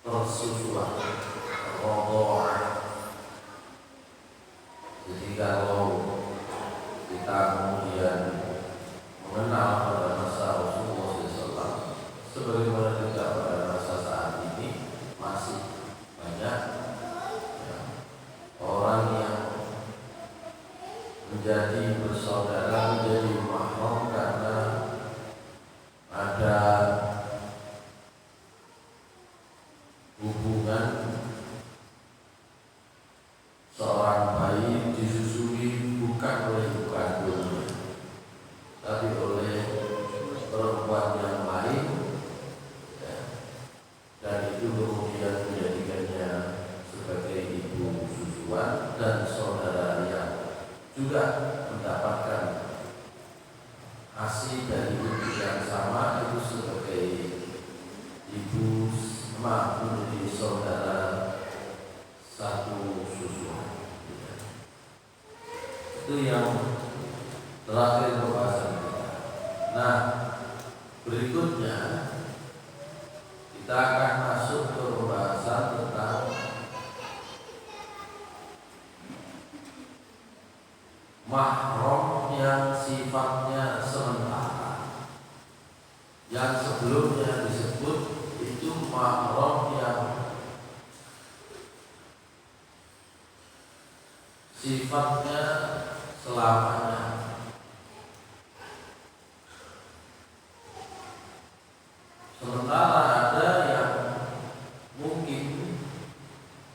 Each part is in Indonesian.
persusuan, rodoah. Jadi kalau kita kemudian mengenal pada masa Rasulullah SAW, sebagaimana juga pada masa saat ini masih banyak ya, orang yang menjadi bersaudara, menjadi mahram karena ada hubungan seorang bayi disusui bukan oleh ibu kandungnya, tapi oleh perempuan yang lain, ya, dan itu kemudian menjadikannya sebagai ibu susuan dan saudara yang juga mendapatkan hasil dari ibu yang sama itu sebagai ibu menjadi saudara satu susuan. Itu yang terakhir pembahasan kita. Nah, berikutnya kita akan masuk ke pembahasan tentang mahram yang sifatnya sementara. Yang sebelumnya disebut itu mahram yang sifatnya selamanya. Sementara ada yang mungkin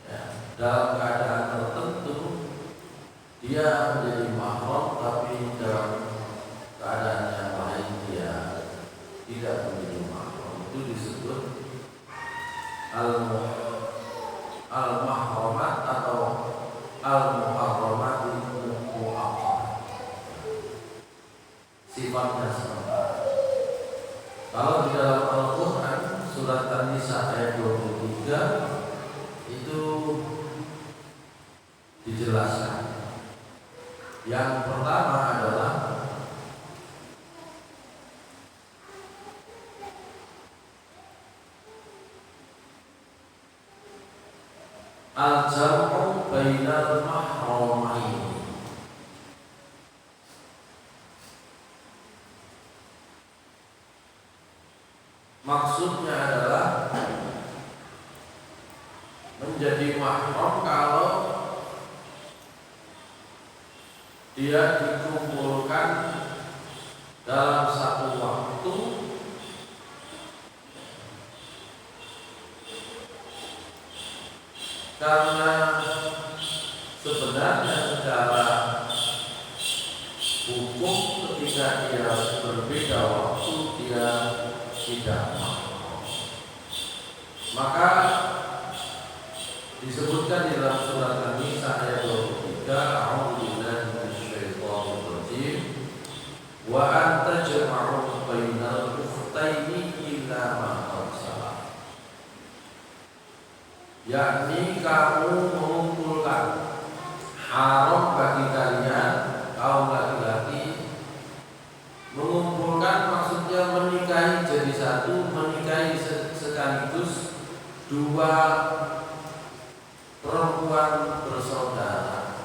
ya, dalam keadaan tertentu dia menjadi mahram, tapi dalam keadaan yang lain dia tidak menjadi mahram. Itu disebut al-mahramat atau al-muharramat mu'aqqadah. Sifatnya sementara. Kalau di dalam Al-Quran surat An-Nisa ayat 23 itu dijelaskan. Yang pertama adalah al-jam'u bainal mahramain. Maksudnya adalah menjadi mahram kalau dia dikumpulkan dalam satu waktu karena sebenarnya secara hukum ketika dia berbeda waktu dia tidak mahram. Maka disebutkan di dalam surat An-Nisa ayat 23, a'udzubillahi minasyaitonir rajim, wa an tajma'u bainal ukhtaini illa ma qad salaf. Yakni kamu mengumpulkan, haram bagi kalian kaum laki-laki mengumpulkan, maksudnya menikahi jadi satu, menikahi sekaligus dua perempuan bersaudara.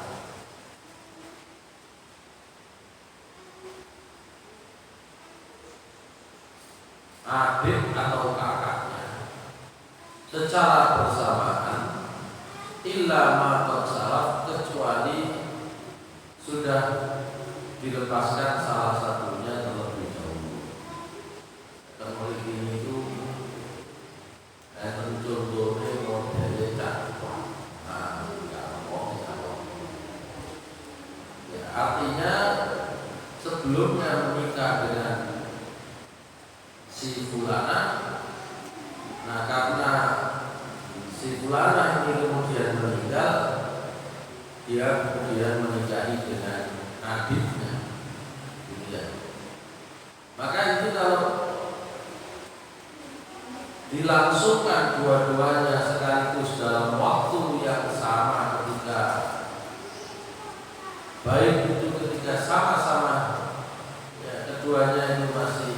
Adik atau kakaknya secara bersamaan, illa ma qad salaf, kecuali sudah dilepaskan salah satunya terlebih dahulu. Kalau ini itu contohnya modelnya cakwa. Ya, artinya sebelumnya menikah dengan si fulana, nah karena si fulana ini kemudian meninggal, dia kemudian menikahi dengan adiknya, ya. Maka itu kalau dilangsungkan dua-duanya sekaligus dalam waktu yang sama, ketika baik itu ketika sama-sama ya, keduanya itu masih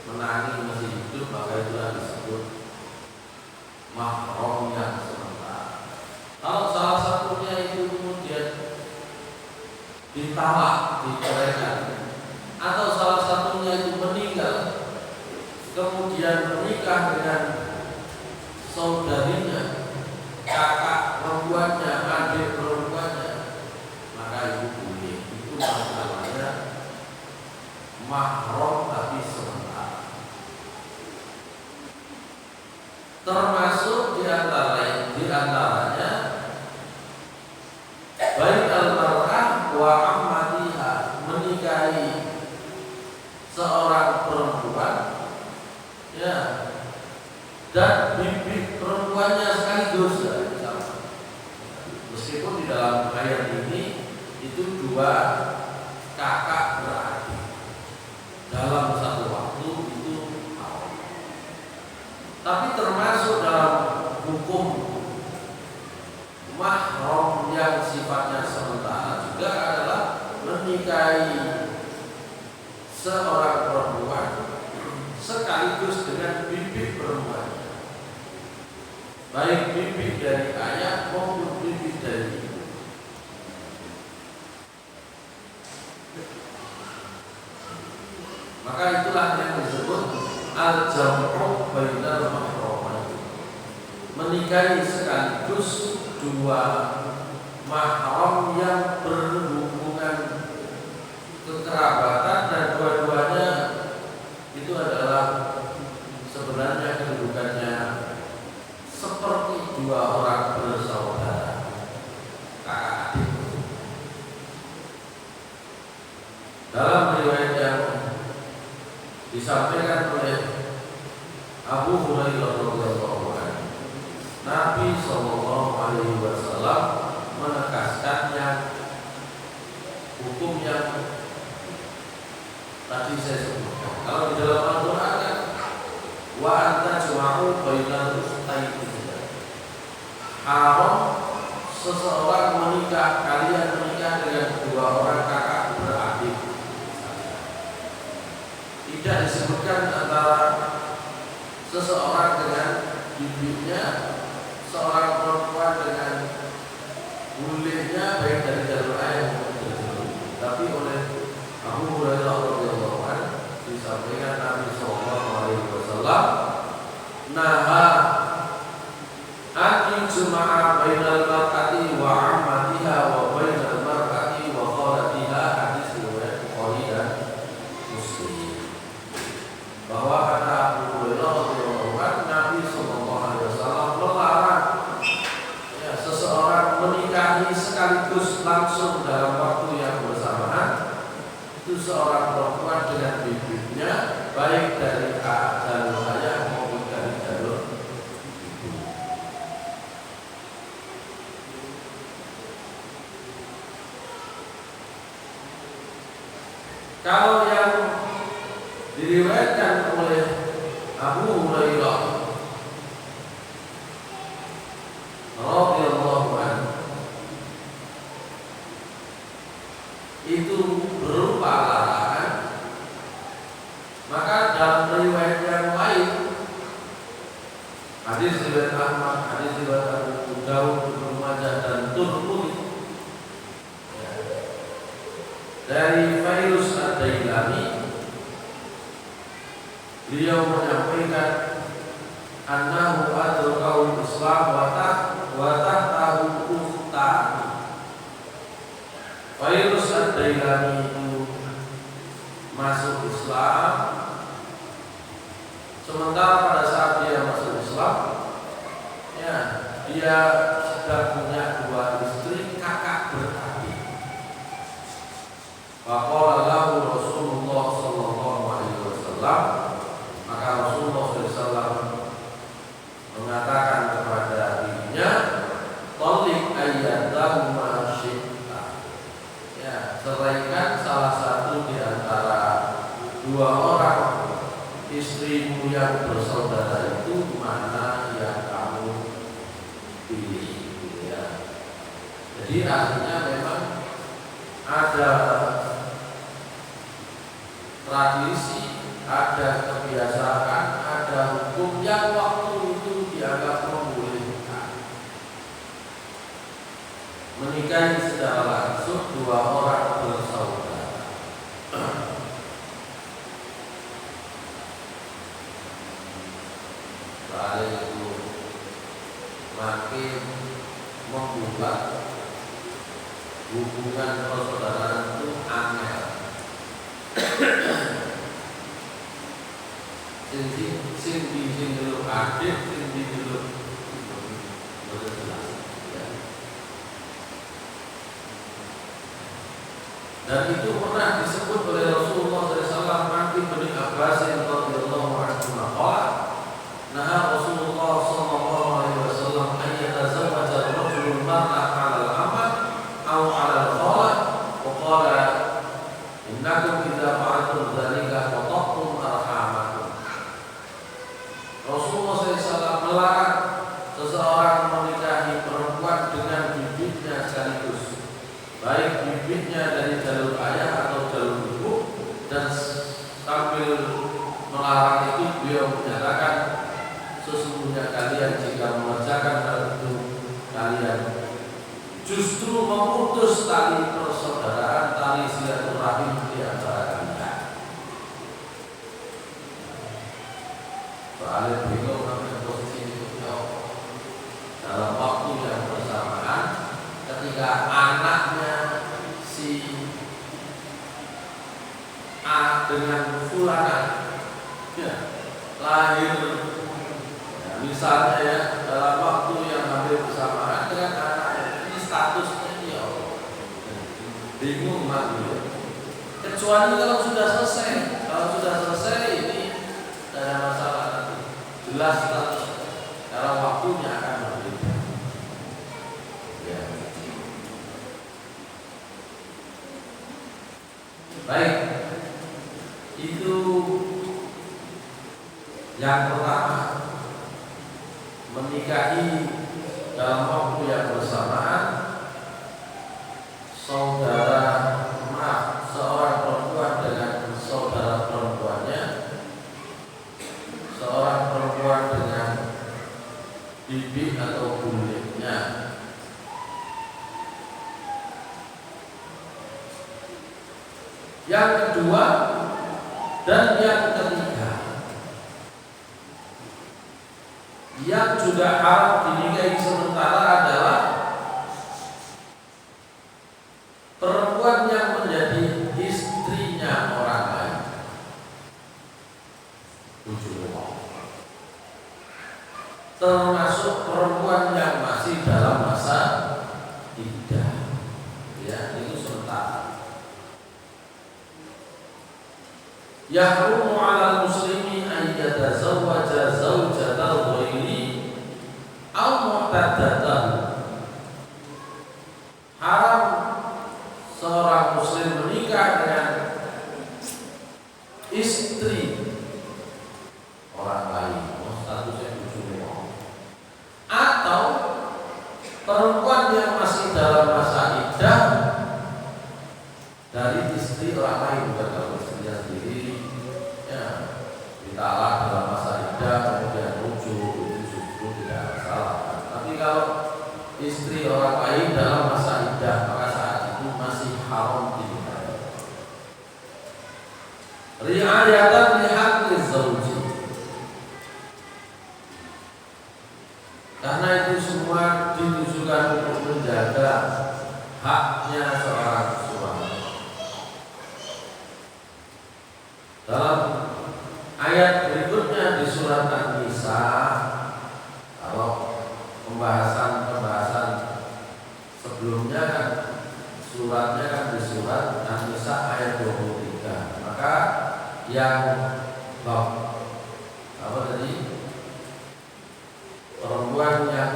menangi, masih hidup, maka itulah disebut talak, diceraikan, atau salah satunya itu meninggal, kemudian menikah dengan saudarinya, kakak perempuannya, adik perempuannya, maka itu boleh. Itu namanya mahram tapi sementara. Termasuk diantaranya baik al-mar'ah wa ammatiha, menikahi seorang perempuan ya dan bibi perempuannya sekaligus ya, sama. Meskipun di dalam ayat ini itu dua kakak beradik dalam satu waktu itu haram. Tapi termasuk dalam hukum mahram yang sifatnya sementara juga adalah menikahi seorang perempuan sekaligus dengan bibi perempuannya, baik bibi dari ayah maupun bibi dari ibu. Maka itulah yang disebut al-jam'u bainal mahramain, menikahi sekaligus dua mahram yang berhubungan kekerabatan dan dua-duanya itu adalah sebenarnya kedudukannya seperti dua orang bersaudara, kakak adik. Dalam riwayat yang disampaikan oleh Abu Hurairah radhiyallahu anhu, Nabi sallallahu alaihi wasallam menegaskannya hukum yang tadi saya sebutkan. Kalau di dalam Al-Qur'an kan wa anta juma'u bainal ukhtaini, haram seseorang menikah, kalian menikah dengan dua orang kakak beradik. Tidak disebutkan antara seseorang dengan bibinya, seorang perempuan dengan bulenya, baik dari jalur ayah maupun dari jalur ibu. Tapi oleh Abu Hurairah radhiyallahu anhu disampaikan Nabi sallallahu alaihi wasallam naha an yujma'a bainal mar'ati wa 'ammatiha wa bainal mar'ati wa khalatiha, hadis riwayat Bukhari dan Muslim. Bahwa kata Abu Hurairah radhiyallahu anhu, Nabi sallallahu alaihi wasallam melarang ya, seseorang menikahi sekaligus langsung dalam waktu yang bersamaan itu seorang perempuan dengan bibinya, baik dari jalur ayah maupun dari jalur ibu. Kalau yang diriwayatkan oleh Abu Hurairah radhiyallahu anhu itu berupa larangan, maka dalam riwayat yang lain, hadis riwayat Ahmad, hadis riwayat Abu Dawud, Ibnu Majah dan Tirmidzi dari Fairuz Ad-Dailami, beliau menyampaikan annahu adrakaul Islam wa tahtahu ukhtani. Fairuz Ad-Dailami itu masuk Islam, sementara pada saat dia masuk Islam, ya dia sudah punya dua istri kakak beradik. Faqala lahu Rasulullah sallallahu alaihi wasallam, maka Rasulullah SAW mengatakan kepada dirinya, "Talliq ayyadahuma syi'ta." Ya, ceraikan salah satu di antara dua orang istrimu yang bersaudara itu mana yang kamu pilih, ya. Jadi artinya memang ada tradisi, ada kebiasaan, ada hukum yang waktu itu dianggap membolehkan menikahi secara langsung dua orang bersaudara soalnya itu makin membuat hubungan persaudaraan itu angel. Sing dulu adik, sing dulu jelas. Ya. Dan itu pernah disebut oleh Rasulullah SAW. Nanti bin Abbas radhiyallahu anhu qala nah Rasulullah sallallahu alaihi wasallam an yatazawwaja ar-rajulu mar'atan 'ala al-amal aw 'ala al-khala wa qala innakum idza fa'altum dzalika qata'tum arhamakum. Rasulullah SAW melarang seseorang menikahi perempuan dengan bibitnya sekaligus, baik bibitnya dari jalur ayah atau jalur ibu, dan sambil melarang itu beliau menyatakan sesungguhnya kalian jika mengerjakan hal itu kalian justru memutus tali persaudaraan, tali silaturahim di antara kalian. Soalnya bingung namanya posisi itu dalam waktu yang bersamaan ketika anaknya si A dengan fulana ya, lahir ya, misalnya ya dalam waktu yang hampir bersamaan dengan anaknya, ini statusnya ya bingung mak ya. Kecuali kalau sudah selesai ini tidak ada masalah nanti jelas status dalam waktunya akan berbeda ya. Baik, itu yang pertama, menikahi dalam waktu yang bersamaan seorang perempuan dengan saudara perempuannya, seorang perempuan dengan bibi atau bundanya. Yang kedua dan yang ketiga, yang juga haram dinikahi sementara adalah perempuan yang menjadi istrinya orang lain. Termasuk perempuan yang masih dalam masa iddah, ya itu sementara. Yahrumu 'alal muslimi an yatazawwaja zawjatal ghairi aw mu'taddatahu. Haram seorang muslim menikah dengan istri orang lain, statusnya bujune, atau perempuan yang masih dalam masa iddah dari istri orang lain. Bukan kalau istrinya sendiri ya ditalak dalam masa iddah kemudian rujuk, itu justru tidak masalah. Tapi kalau istri orang lain dalam masa iddah, maka saat itu masih haram dinikahi. Ri'ayatan li haqqi zauji, karena itu semua ditujukan untuk menjaga haknya seorang suami. Dalam ayat berikutnya di surat An-Nisa, kalau pembahasan sebelumnya kan suratnya kan di surat An-Nisa ayat 23. Maka yang apa tadi? Perempuan yang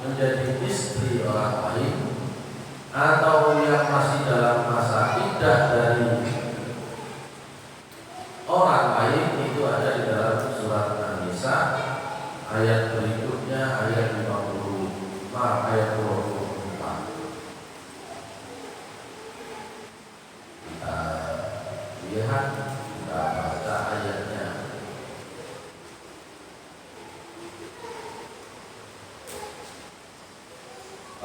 menjadi istri orang lain atau yang masih dalam masa iddah dari orang lain itu ada di dalam surat An-Nisa ayat berikutnya, ayat 24. Kita lihat, kita baca ayatnya.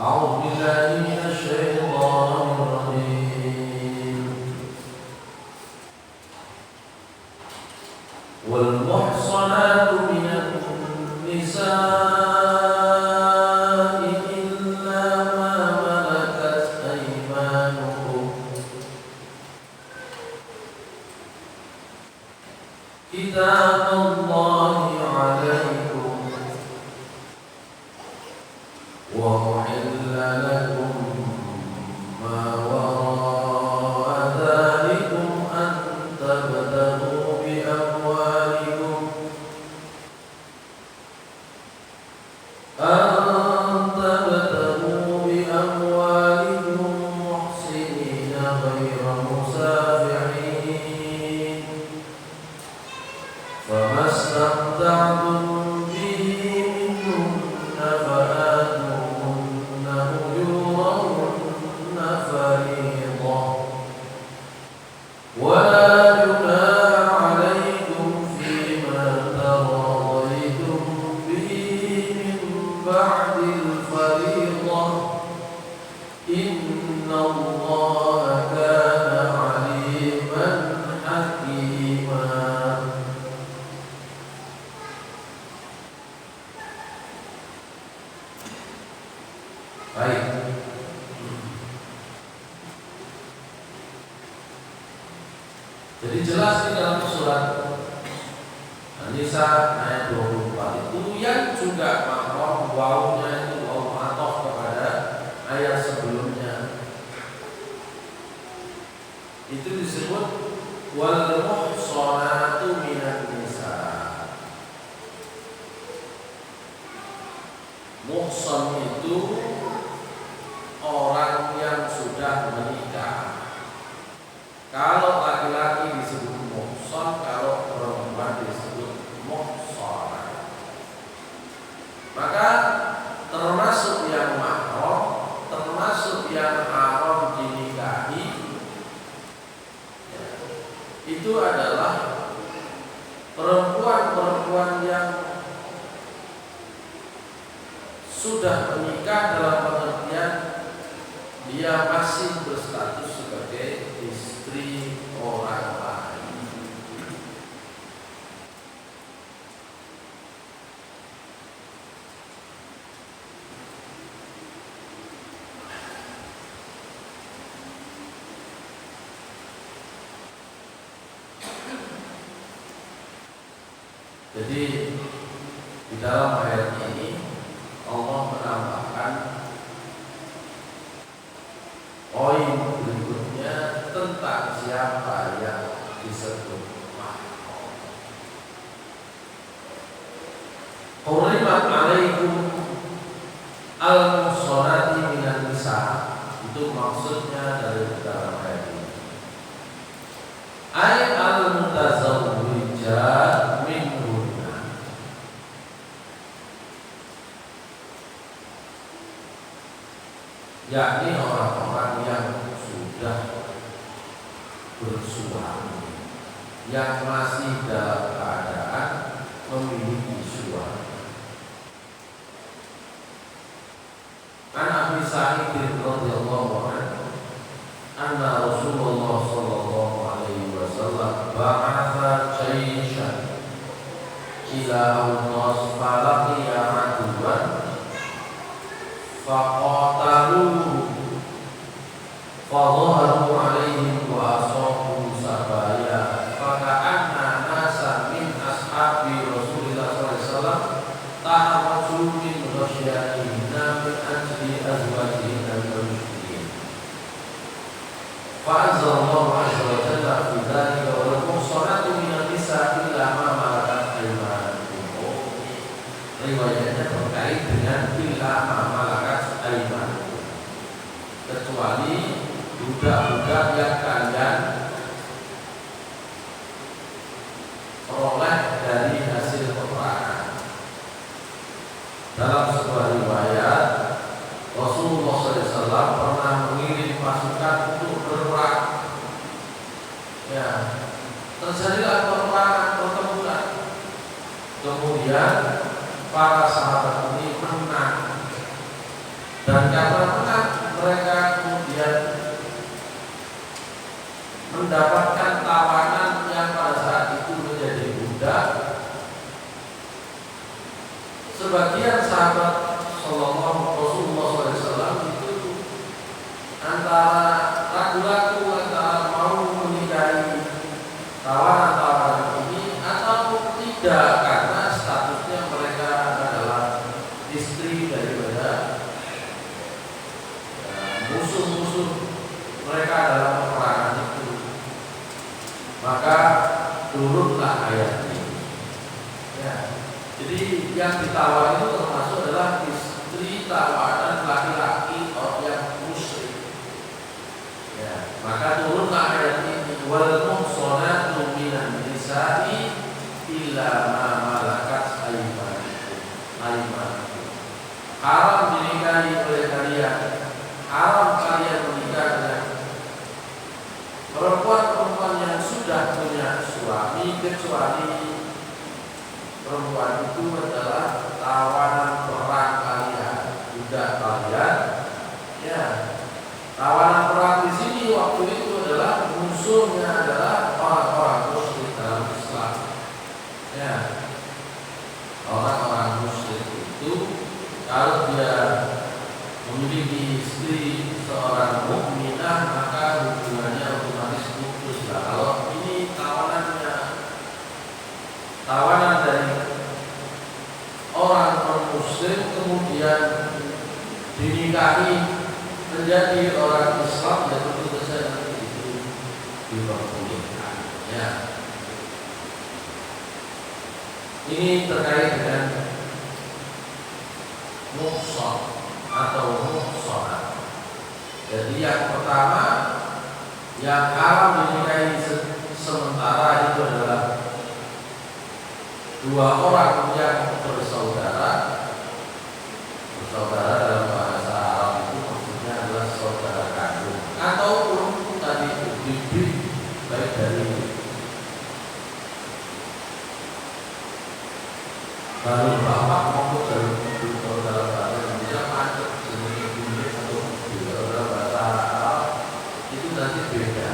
A'udzu billahi minasyaitonir rajim. Wal muhsanatu minal Baik. Jadi jelas di dalam surat An-Nisa ayat 24 itu yang juga mahram wawunya itu wawu ataf kepada ayat sebelumnya. Itu disebut wal muhsanatu minan nisa. Muhsan itu orang yang sudah menikah. Kalau laki-laki disebut muhsan, kalau perempuan disebut muhsanah. Maka termasuk yang mahram, termasuk yang haram dinikahi, ya, itu adalah perempuan-perempuan yang sudah menikah dalam pengertian dia masih berstatus sebagai istri orang lain. Jadi di dalam ayat ini Allah menambahkan poin berikutnya tentang siapa yang disebut mahram. Hurimat alaikum al-muhsanati minan nisa. Itu maksudnya dari dalam ayat ini. Ayat al-mutazawwijat minhunna, yakni orang-orang yang sudah bersuami, yang masih dalam keadaan memiliki suami. An Abi Sa'id radhiyallahu anhu anna Rasulullah sallallahu alaihi wasallam ba'atha jayshan ila Aws falaqiya aduwan faqataluhu fadhaharu alaihim wa asabu sabaya faka'anna nasa min ashabi Rasulullah sallallahu alaihi wasallam ta'awaju min ghasyatihinna min ajli azwajihinna al-musyrikin. Fa'anzalallahu azza wa jalla fi dzalika wal muhsanatu minan nisa illa ma malakat aymanukum. Riwayatnya terkait dengan illa ma malakat aymanukum, kecuali budak-budak yang kalian peroleh dari hasil peperangan. Dalam sebuah riwayat Rasulullah SAW pernah mengirim pasukan untuk berperang. Ya, terjadilah pertempuran. Kemudian para sahabat ini menang, dan karena menang mereka kemudian mendapatkan tawanan yang pada saat itu menjadi budak. Sebagian sahabat Rasulullah SAW itu antara ragu-ragu antara mau menikahi tawanan-tawanan ini atau tidak, karena statusnya mereka adalah istri daripada musuh-musuh mereka dalam peperangan itu. Maka turunlah ayat ini. Ya. Jadi yang ditawar itu termasuk adalah istri tawanan laki-laki yang musyrik. Ya, maka turunlah ayat ini wal muhsanatu minan nisa'i illa ma malakat aymanukum. Haram dinikahi oleh kalian, haram kalian menikah dengan perempuan-perempuan yang sudah punya suami, kecuali perempuan itu adalah tawanan perang kalian, budak kalian. Ya, tawanan perang di sini waktu itu adalah musuhnya adalah orang-orang musyrik dalam Islam. Ya, muslim kemudian dinikahi menjadi orang Islam, ya tentu saja nanti itu diperbolehkan. Ya. Ini terkait dengan muhsan atau muhsanah. Jadi yang pertama yang haram dinikahi sementara itu adalah dua orang yang bersaudara. Bersaudara dalam bahasa Arab itu maksudnya adalah saudara kandung ataupun tadi bibi, baik dari baru bapak maupun dari ibu. Dalam bahasa Indonesia macet jenis bibi atau bibi. Dalam bahasa Arab itu nanti beda.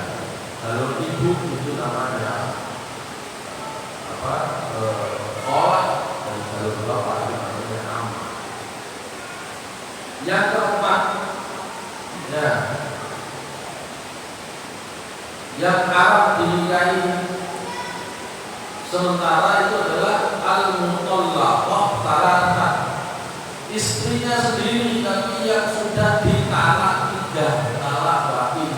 Kalau ibu itu namanya apa? Dan kalau bapak itu namanya amma. Yang keempat, ya, yang haram dinikahi sementara itu adalah al-mutallaqah talaqan, istrinya sendiri tapi yang sudah ditalak 3 talak batin.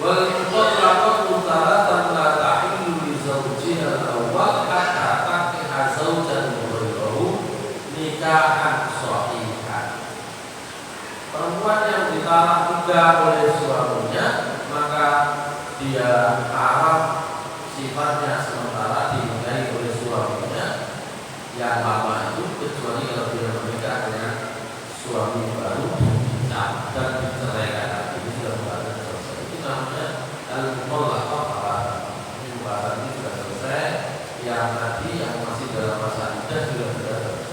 Wal mutallaqatu talaqan la tahillu li zawjiha al-awwal hatta tankiha zawjan ghayrahu nikahan shahihan. Perempuan yang ditalak 3 oleh suaminya, maka dia haram sifatnya sementara dinikahi oleh suaminya yang lama itu, kecuali kalau dia menikah dengan suami baru dan diceraikan lagi. Ini sudah pembahasan selesai. Itu namanya al-mutallaqah. Ini pembahasan ini sudah selesai. Yang tadi yang masih dalam masa iddah sudah selesai.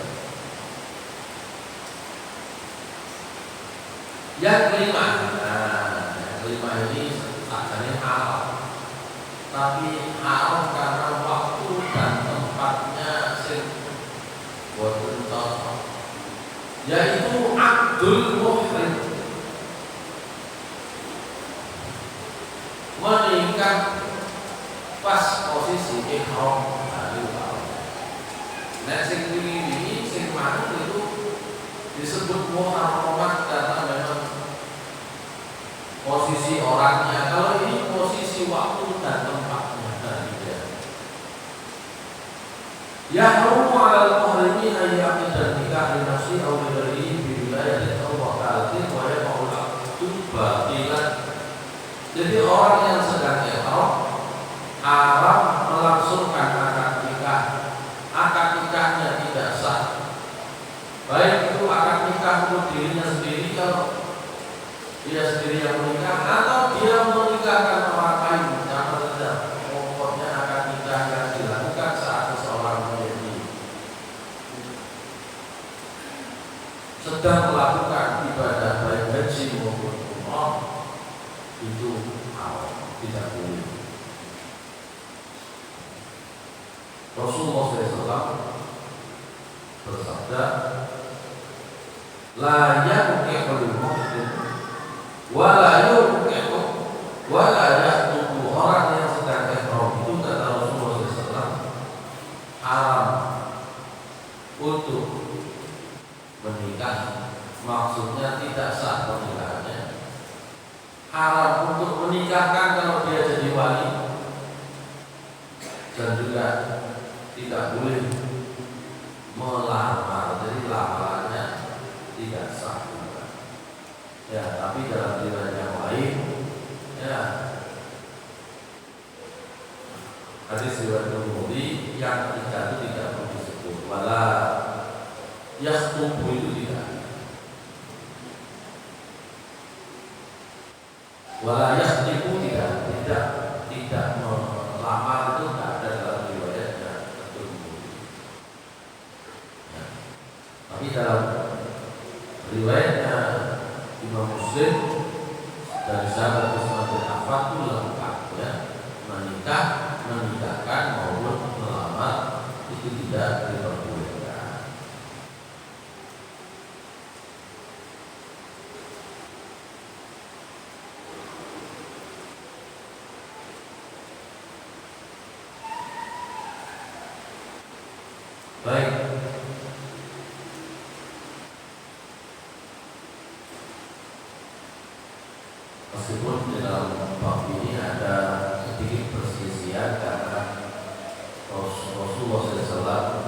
Yang kelima, yang kelima ini asalnya haram, tapi haram karena waktu dan tempatnya boten cocok, yaitu akdul muhrim, menikah pas posisi ihram dari tahun. Nah, sing ini sing mana itu disebut muharramat karena memang posisi orangnya. Kalau ini posisi waktu dan tempatnya dari dia. Yahrumu 'alal muhrimi an yaqidan nikah li nafsi aw li ghairihi bi wilayatin aw waqatin wa yaqul aqdu batilan. Jadi orang yang sedang ihram haram melangsungkan akad nikah. Akad nikahnya tidak sah. Baik itu akad nikah untuk dirinya sendiri kalau dia sendiri yang menikah, atau dia menikahkan orang lain. Sama saja, pokoknya akad nikah yang dilakukan saat seseorang menjadi sedang melakukan ibadah baik haji maupun umrah itu haram, tidak boleh. Rasulullah SAW bersabda, la yankihu muslim wala yuqimu wala yaqtu. Orang yang sedang ihram itu kata Rasulullah SAW haram untuk menikah, maksudnya tidak sah pernikahannya. Haram untuk menikahkan kalau dia jadi wali, dan juga tidak boleh melamar, jadi lamarannya tidak sah juga. Ya, tapi dalam riwayat yang lain, ya, hadis riwayat Bukhari yang ketiga itu tidak perlu disebut. Wala yakhtubu itu tidak. Wala yakhtibu tidak melamar itu tidak ada dalam riwayatnya Bukhari. Ya. Tapi dalam riwayatnya Imam Muslim dari sahabat Utsman bin Affan itu lengkap, ya, menikahkan maupun melamar itu tidak diperbolehkan. Baik, meskipun di dalam bab ini ada sedikit perselisihan karena Rasulullah SAW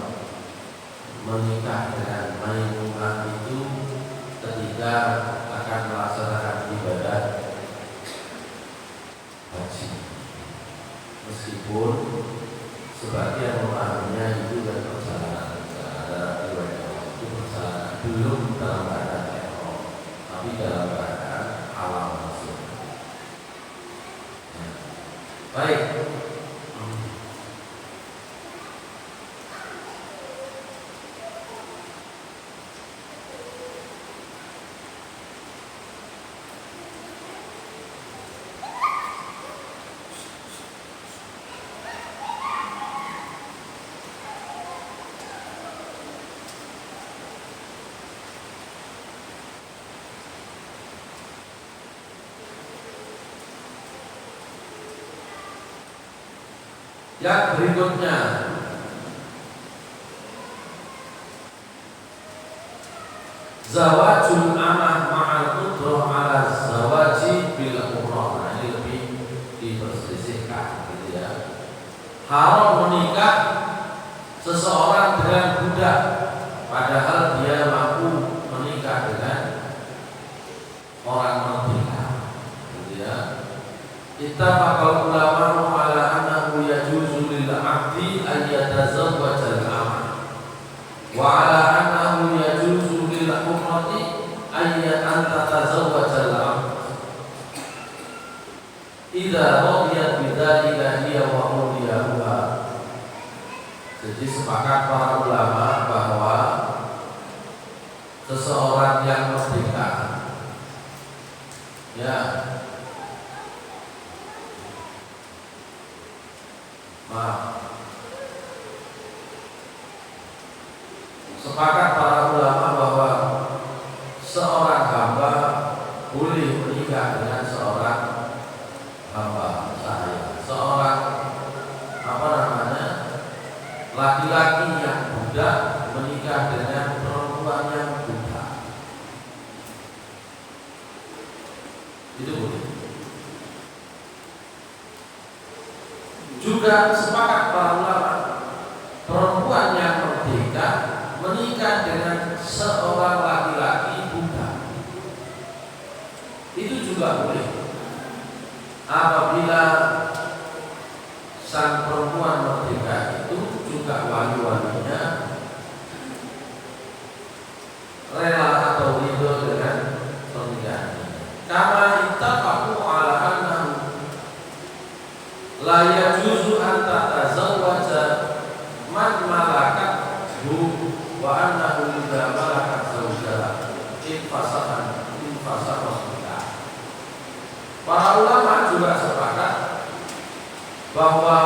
menikah dengan Maimunah itu ketika akan melaksanakan ibadah haji, meskipun sebagian memahaminya itu dan perjalanan, ada riwayat itu perjalanan belum dalam keadaan ihram, tapi dalam keadaan alam langsung. Baik. Yang berikutnya, zawajul amah ma'al qudrah ala zawaji bil umrah. Nah, ini lebih diperselisihkan gitu ya. Haram menikah seseorang dengan budak padahal dia mampu menikah dengan orang merdeka gitu ya. Ittafaqal ulama ala annahu yajuzu lil 'abdi an yatazawwaja al-amah wa ala annahu yajuzu lil hurrati an tatazawwaja al-'abd idza radiyat bidzalika hiya wa awliyaha. Jadi sepakat para ulama bahwa seseorang yang merdeka ya sepakat para ulama bahwa seorang hamba boleh menikah dengan seorang hamba sahaya, seorang laki-laki yang budak menikah dengan perempuan yang budak, itu boleh. Juga sepakat para ulama perempuan yang merdeka menikah dengan seorang laki-laki budak, itu juga boleh apabila sang perempuan merdeka itu juga wali-walinya rela atau ridho dengan pernikahan ini. Kama ittafaqu ala annahu la yajuzu an tatazawwaja man malakathu wa annahu idza malakat zawjaha infasahan nikah. Para ulama juga sepakat bahwa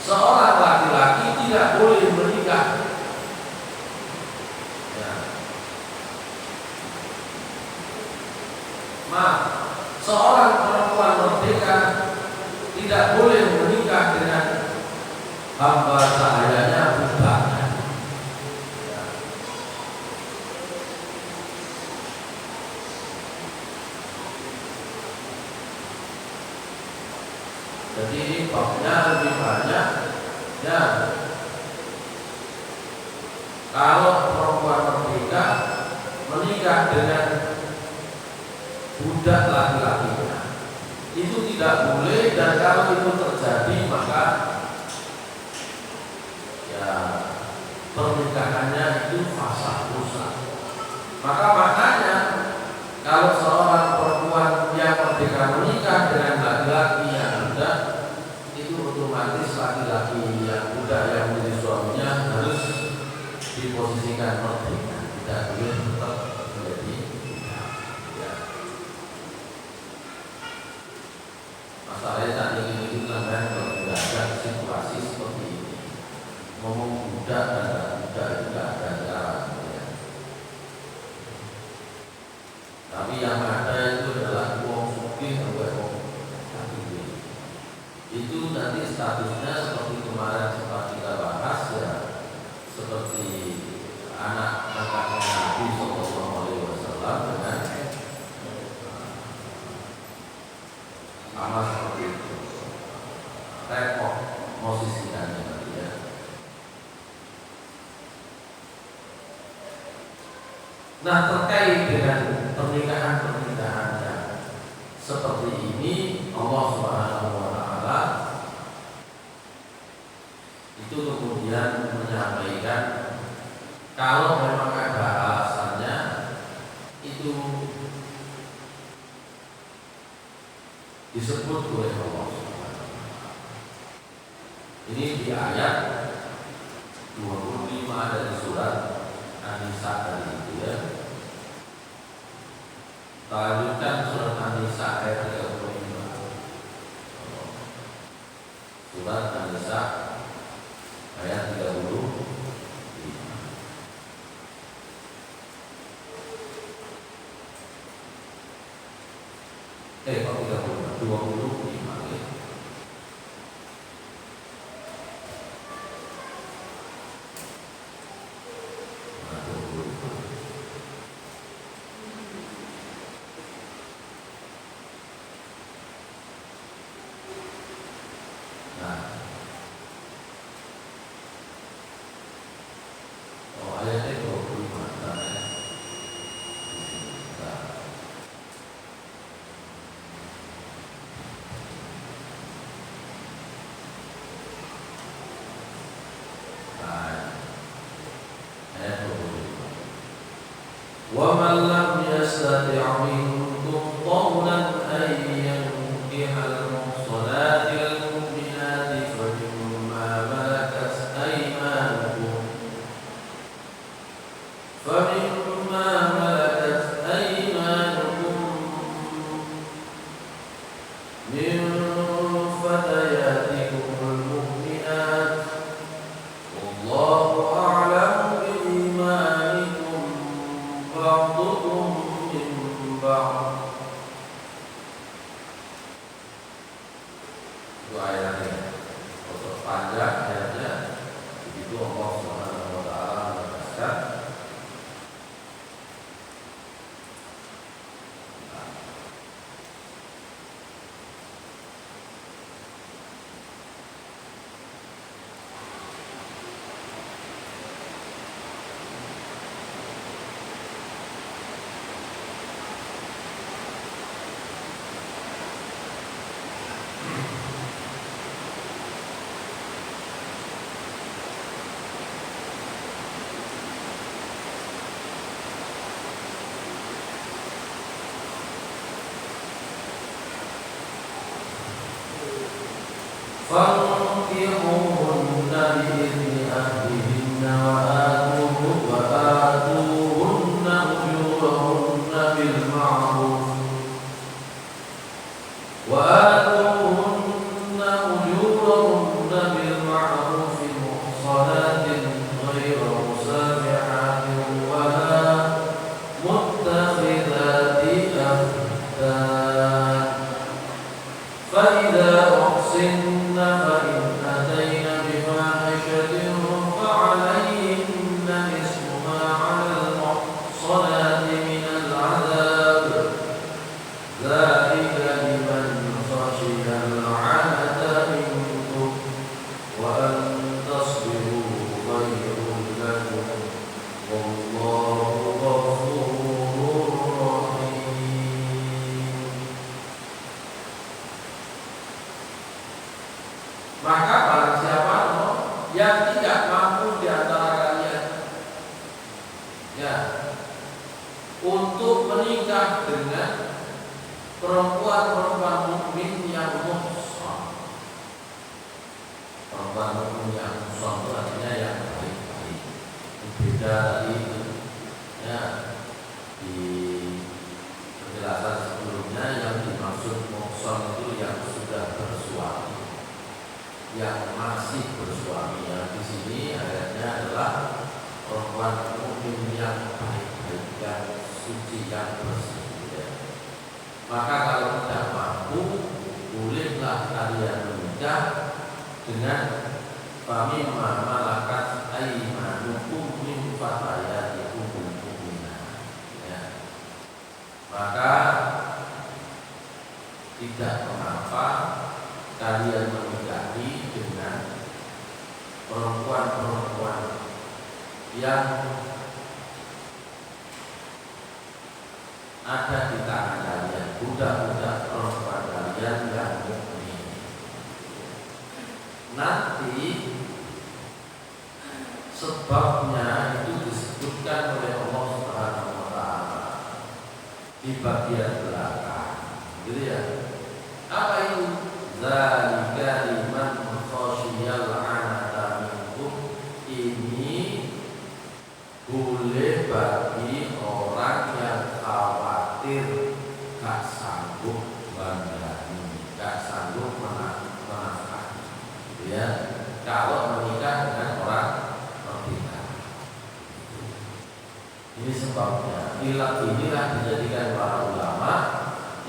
seorang laki-laki tidak boleh menikah seorang perempuan merdeka tidak boleh menikah dengan hamba sahayanya budak. Jadi ini babnya lebih banyak ya. Kalau perempuan merdeka menikah dengan budak laki-lakinya itu tidak boleh, dan kalau itu terjadi maka ya pernikahannya itu fasah, rusak. Makanya kalau seorang perempuan yang merdeka menikah dengan laki-laki yang budak, itu otomatis laki-laki yang budak yang menjadi suaminya harus diposisikan merdeka, tidak boleh tetap menjadi budak. Ya. Masalahnya saat ini kan kalau tidak ada situasi seperti ini, ngomong budak dan budak itu tidak ada cara. Ya. Tapi yang ada itu adalah uang sugih atau uang itu nanti statusnya seperti kemarin sempat kita bahas sama seperti itu. Repot posisikannya nanti ya. Nah, terkait dengan pernikahan yang seperti ini, Allah Subhanahu wa taala itu kemudian menyampaikan kalau memang ada alasannya itu disebut oleh Allah Subhanahu wa taala. Ini di ayat 25 dari surat An-Nisa tadi itu ya. Lanjutkan surat An-Nisa ayat 35. Surat An-Nisa ayat 35. Kok 35? 25 ya. وَمَنْ لَمْ يَسْتَطِعْ مِنْكُمْ طَوْلًا أَنْ يَنكِحَ الْمُحْصَنَاتِ الْمُؤْمِنَاتِ فَمِمَّا مَلَكَتْ أَيْمَانُكُمْ مِنْ فَتَيَاتِكُمُ الْمُؤْمِنَاتِ وَاللَّهُ أَعْلَمُ بِإِيمَانِكُمْ بَعْضُكُمْ مِنْ بَعْضٍ. Itu ayatnya. Untuk panjang ayatnya, begitu Allah Subhanahu wa taala menegaskan فَانكِحُوهُنَّ بِإِذْنِ أَهْلِهِنَّ وَآتُوهُنَّ أُجُورَهُنَّ بِالْمَعْرُوفِ مُحْصَنَاتٍ غَيْرَ مُسَافِحَاتٍ وَلَا مُتَّخِذَاتِ أَخْدَانٍ فَإِذَا أُحْصِنَّ فَإِنْ أَتَيْنَ بِفَاحِشَةٍ فَعَلَيْهِنَّ نِصْفُ مَا عَلَى الْمُحْصَنَاتِ مِنَ الْعَذَابِ ذَلِكَ لِمَنْ خَشِيَ الْعَنَتَ مِنكُمْ وَأَنْ تَصْبِرُوا خَيْرٌ لَكُمْ وَاللَّهُ غَفُورٌ رَحِيمٌ. Maka barang siapa yang tidak mampu di antara kalian ya untuk menikah dengan perempuan mukmin yang muhsan. Perempuan mukmin yang muhsan itu artinya yang baik-baik. Beda tadi ya di penjelasan sebelumnya yang dimaksud muhsan itu yang sudah bersuami, yang masih bersuami. Yang di sini ayatnya adalah perempuan mukmin yang baik-baik, yang suci, yang bersih. Ya. Maka kalau tidak mampu, bolehlah kalian menikah dengan famimma malakat aymanukum min fatayatikum mu'minat. Ya. Maka tidak mengapa kalian menikahi dengan perempuan-perempuan yang ada di tangan kalian, budak-budak perempuan kalian yang mukmin. Nanti sebabnya itu disebutkan oleh Allah Subhanahu wa taala di bagian belakang. Gitu ya. Apa itu? Zalika liman khasyiyal anata minkum. Ini boleh bagi orang yang khawatir gak sanggup bandani, gak sanggup menafkahi. Gitu ya. Kalau menikah dengan orang merdeka. Ini sebabnya. Ilah inilah dijadikan para ulama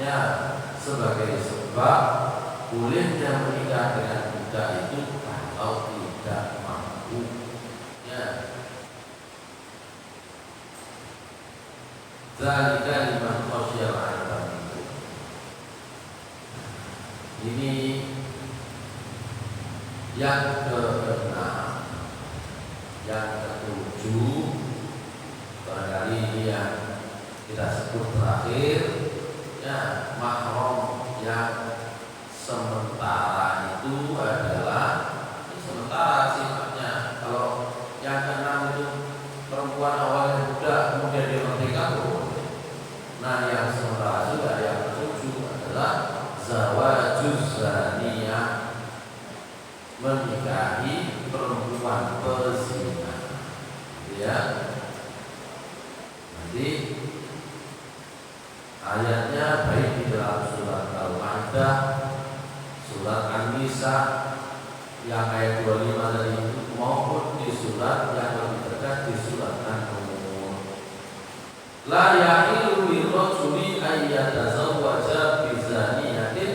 ya sebagai sebab bolehnya menikah dengan budak itu kalau tidak mampu. Ya. Zalika liman khasyiyal anata minkum. Ini yang keenam. Yang ketujuh, barangkali ini yang kita sebut terakhir, ya, mahram yang sementara itu adalah sementara sifatnya. Kalau yang keenam itu perempuan awalnya budak kemudian dia merdeka, nah yang sementara juga yang ketujuh adalah zawajuz zaniyah, menikahi perempuan pezina. Ya. Nanti ayatnya baik di dalam surat Al-Maidah, surat An-Nisa yang ayat 25 tadi itu, maupun di surat yang lebih dekat di surat An-Nur. La yahilu lirrajuli ayyatazawwaja bizaniyatin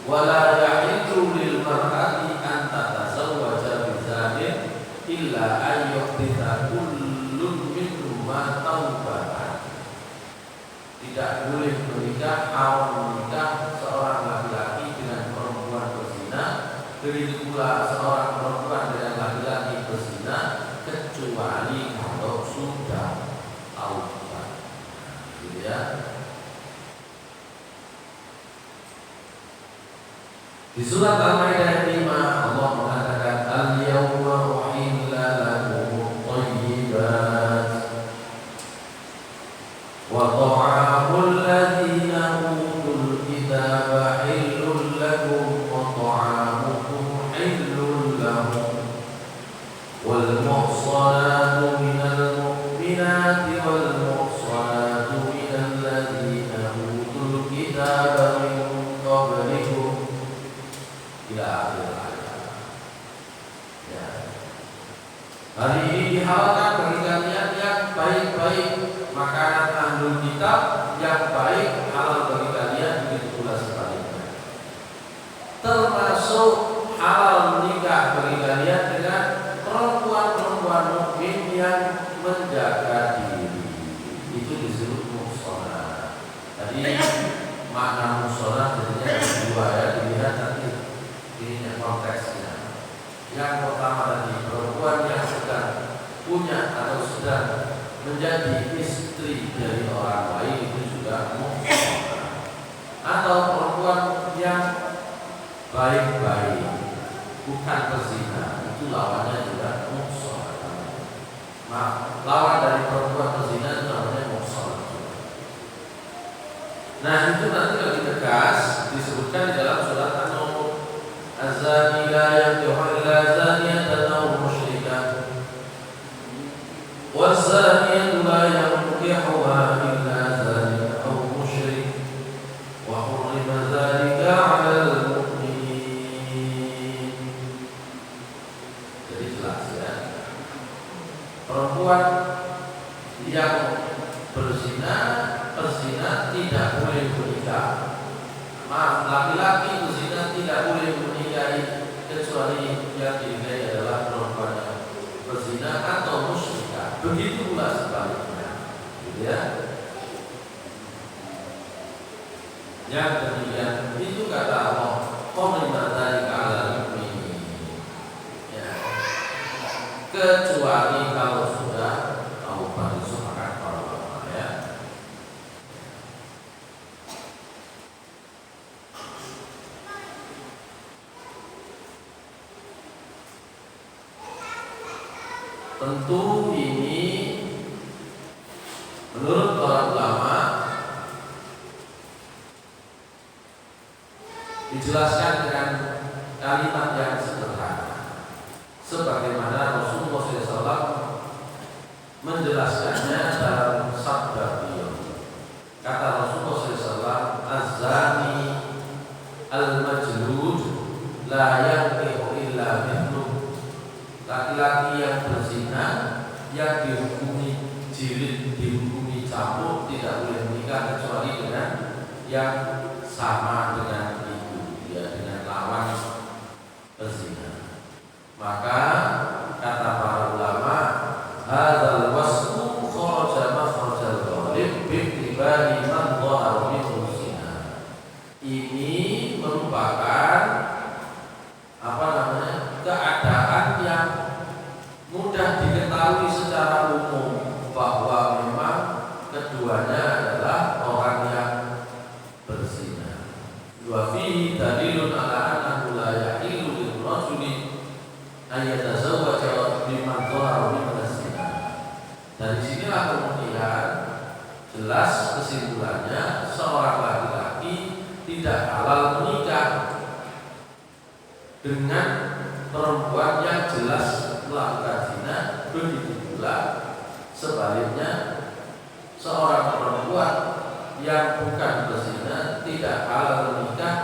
wa la yahilu lil mar'ati an tatazawwaja bizanin illa ayyuhditha kullun minhuma taubatan. Tidak boleh menikah, haram menikah seorang laki-laki dengan perempuan berzina, begitu pula seorang perempuan dengan laki-laki berzina, kecuali kalau sudah taubat. Gitu ya. Di surat Al-Maidah 5 Allah mengatakan al-yawma uhilla lakumut thayyibat wa ta'amul ladzina utul kitaba hillul lakum wa ta'amukum hillul lahum wal muhsanatu minal mu'minati wal muhsanatu minal ladzina utul kitaba min qablikum ila akhir ayat. Ya. Hari ini dihalalkan bagi kalian yang baik-baik makanan ahlul kitab, yang baik halal bagi kalian, begitu pula sebaliknya. Termasuk halal menikah bagi kalian dengan perempuan-perempuan mukmin yang menjaga diri. Itu disebut muhsanah. Tadi makna muhsanah jadinya dua ya, dilihat nanti ini konteksnya. Yang pertama tadi perempuan yang sedang punya atau sedang menjadi istri dari orang lain, itu juga muhsanah. Atau perempuan yang baik-baik, bukan berzina, itu lawannya juga muhsanah. Lawan dari perempuan berzina itu namanya muhsanah. Nah itu nanti lebih tegas disebutkan di dalam surat An-Nur. Az-zani la yankihu illa zaniyatan aw musyrikah waz-zaniyatu la yankihuha illa zanin aw musyrik wa hurrima dzalika 'alal mu'minin. Jadi jelas ya, perempuan yang berzina tidak boleh menikah. Laki-laki berzina tidak boleh menikahi kecuali yang dinilai adalah perempuan yang berzina atau musyrikah. Begitu pula sebaliknya, gitu ya. Yang demikian itu kata Allah, qul Tentu ini menurut para ulama dijelaskan dengan kalimat yang sederhana, sebagaimana Rasulullah SAW menjelaskannya dalam sabda beliau. Kata Rasulullah SAW, "Az-zani al-majlud la yankihu illa mithluh." Laki-laki yang berzina, yang dihukumi jilid, dihukumi cambuk, tidak boleh menikah kecuali dengan yang sama dengan itu, ya, dengan lawan berzina. Maka kata para ulama, hadzal wasfu kharaja makhrajal ghalib bi itibari man dhahara minhu zina. Ini merupakan keadaan yang mudah diketahui secara umum bahwa memang keduanya adalah orang yang berzina. Wa fihi dalilun ala annahu la yahilu lil rajuli an yatazawwaja biman dhahara min zina. Dari sinilah kemudian jelas kesimpulannya seorang laki-laki tidak halal menikah dengan perempuan yang jelas melakukan zina. Begitu pula sebaliknya, seorang perempuan yang bukan berzina tidak halal menikah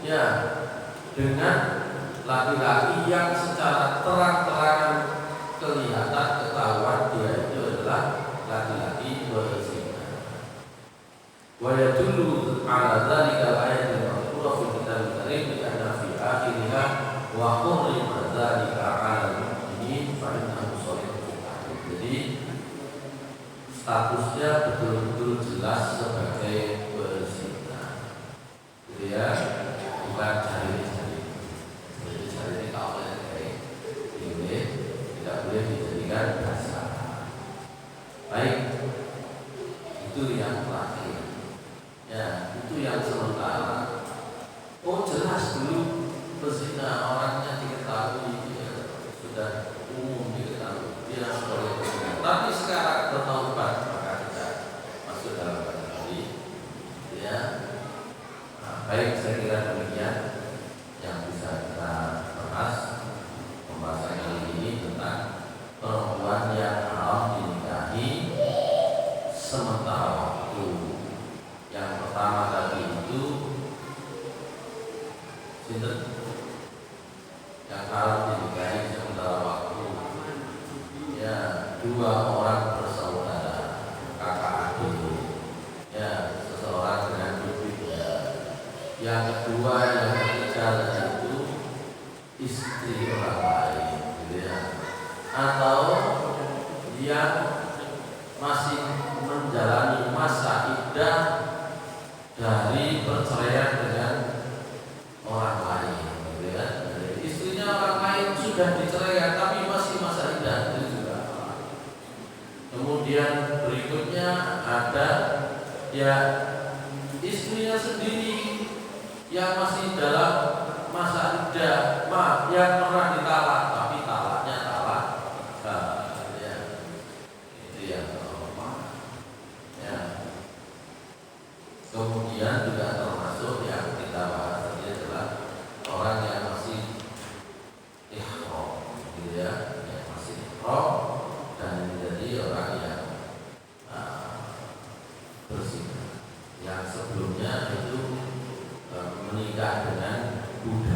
ya dengan laki-laki yang secara terang-terangan kelihatan ketahuan dia itu adalah laki-laki berzina. Wa yadullu ala dzalika al-ayat al-mazkurah fi kitab al-karim bi anna fi akhiriha wa hurrima dzalika 'ala al-mu'minin fa innahu sharihun. Jadi statusnya betul-betul jelas sebagai berzina. Jadi ya, bukan cari-cari. Jadi cari ini kalau kayak ini tidak boleh dijadikan dasar. Baik, itu yang terakhir. Ya, itu yang sementara. Oh jelas dulu berzina orangnya diketahui, ya, sudah umum diketahui dia sebagai berzina. Tapi sekarang bertaubat maka tidak masuk dalam kategori. Ya, nah, baik, saya kira demikian yang bisa kita bahas pembahasan kali ini tentang perempuan yang haram dinikahi sementara waktu. Yang pertama tadi itu sinten yang haram dinikahi sementara waktu, ya, dua orang bersaudara, kakak adik, ya, seseorang dengan bibitnya. Yang kedua, yang ketiga itu istri orang lain, gitu ya. Atau yang masih menjalani masa iddah dari perceraian dengan orang lain, gitu ya. Jadi istrinya orang lain sudah diceraikan tapi masih masa iddah, itu juga. Kemudian berikutnya ada ya istrinya sendiri yang masih dalam masa iddah, yang pernah ditalak tapi talaknya talak ya. Itu yang pertama. Ya. Kemudian juga termasuk yang kita bahas tadi adalah orang yang masih ihram, gitu ya, yang masih ihram dan menjadi orang yang berzina, yang sebelumnya itu menikah dengan budak.